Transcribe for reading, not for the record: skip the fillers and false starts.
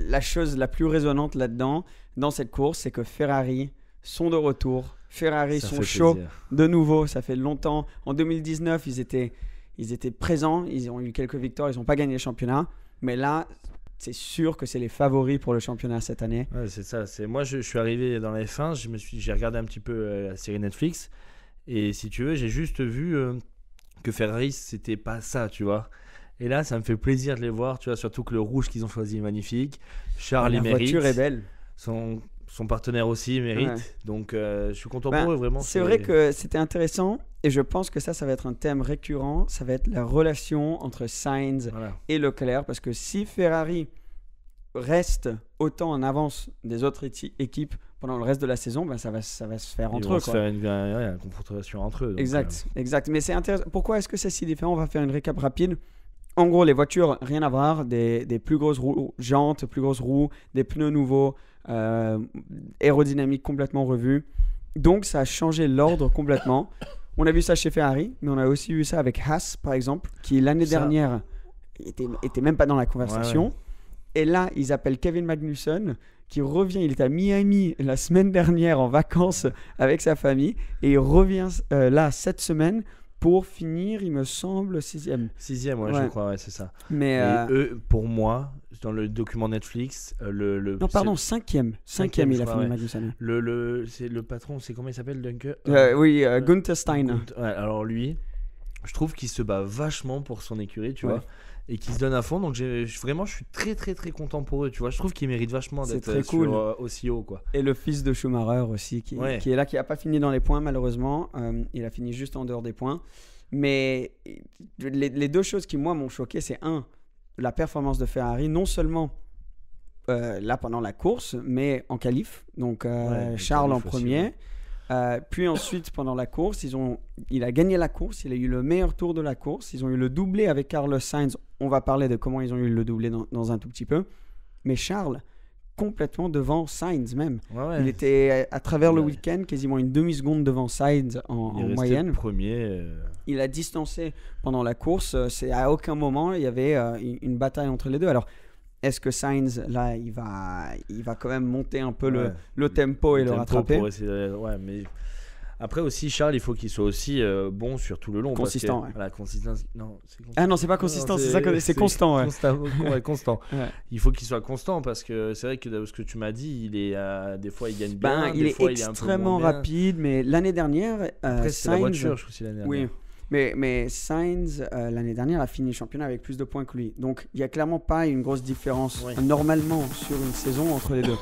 la chose la plus résonante là-dedans, dans cette course, c'est que Ferrari sont de retour. Ferrari sont chauds de nouveau. Ça fait longtemps. En 2019, ils étaient présents. Ils ont eu quelques victoires. Ils n'ont pas gagné le championnat. Mais là, c'est sûr que c'est les favoris pour le championnat cette année. Ouais, c'est ça. Moi, je suis arrivé dans la F1. J'ai regardé un petit peu la série Netflix. Et si tu veux, j'ai juste vu que Ferrari, c'était pas ça, tu vois. Et là, ça me fait plaisir de les voir, tu vois. Surtout que le rouge qu'ils ont choisi est magnifique. Charles, il mérite. La voiture est belle. Son partenaire aussi mérite. Ouais. Donc, je suis content pour eux, vraiment. C'est vrai que c'était intéressant. Et je pense que ça va être un thème récurrent. Ça va être la relation entre Sainz et Leclerc. Parce que si Ferrari reste autant en avance des autres équipes pendant le reste de la saison, ben ça va se faire entre eux. Ils vont se faire une confrontation entre eux. Donc, exact. Mais c'est intéressant. Pourquoi est-ce que c'est si différent? On va faire une récap rapide. En gros, les voitures, rien à voir. Des plus grosses jantes, plus grosses roues, des pneus nouveaux, aérodynamique complètement revue. Donc, ça a changé l'ordre complètement. On a vu ça chez Ferrari, mais on a aussi vu ça avec Haas, par exemple, qui l'année dernière était même pas dans la conversation. Ouais. Et là, ils appellent Kevin Magnussen, qui revient. Il était à Miami la semaine dernière en vacances avec sa famille. Et il revient là cette semaine pour finir, il me semble, 6e. 6e, ouais. Je crois, c'est ça. Mais eux, pour moi, dans le document Netflix, non, pardon, 5e. 5e, il a fini, Magnussen. C'est le patron, c'est comment il s'appelle, Dunker Oui, Gunther Steiner. Alors lui, je trouve qu'il se bat vachement pour son écurie, tu vois, et qu'il se donne à fond. Donc vraiment, je suis très, très, très content pour eux, tu vois. Je trouve qu'ils méritent vachement d'être aussi haut, quoi. Et le fils de Schumacher aussi, qui est là, qui n'a pas fini dans les points, malheureusement. Il a fini juste en dehors des points. Mais les deux choses qui, moi, m'ont choqué, c'est la performance de Ferrari, non seulement là pendant la course, mais en qualif. Donc, Charles en premier. Puis ensuite, pendant la course, il a gagné la course. Il a eu le meilleur tour de la course. Ils ont eu le doublé avec Carlos Sainz. On va parler de comment ils ont eu le doublé dans un tout petit peu. Mais Charles, complètement devant Sainz même. Il était à travers le week-end quasiment une demi-seconde devant Sainz en moyenne. Le premier. Il a distancé pendant la course. À aucun moment il y avait une bataille entre les deux. Alors, est-ce que Sainz là il va quand même monter un peu le tempo et le rattraper pour essayer mais après aussi Charles, il faut qu'il soit aussi bon sur tout le long, consistant. Parce que, la consistance, non, c'est consistant. Ah non, c'est pas consistant, c'est constant. Constant. Il faut qu'il soit constant parce que c'est vrai que ce que tu m'as dit, il est des fois il gagne bien, il est extrêmement rapide, mais l'année dernière après Sainz, c'est la voiture, je trouve, c'est l'année dernière. Oui. Mais Sainz, l'année dernière, a fini le championnat avec plus de points que lui. Donc, il n'y a clairement pas une grosse différence normalement sur une saison entre les deux.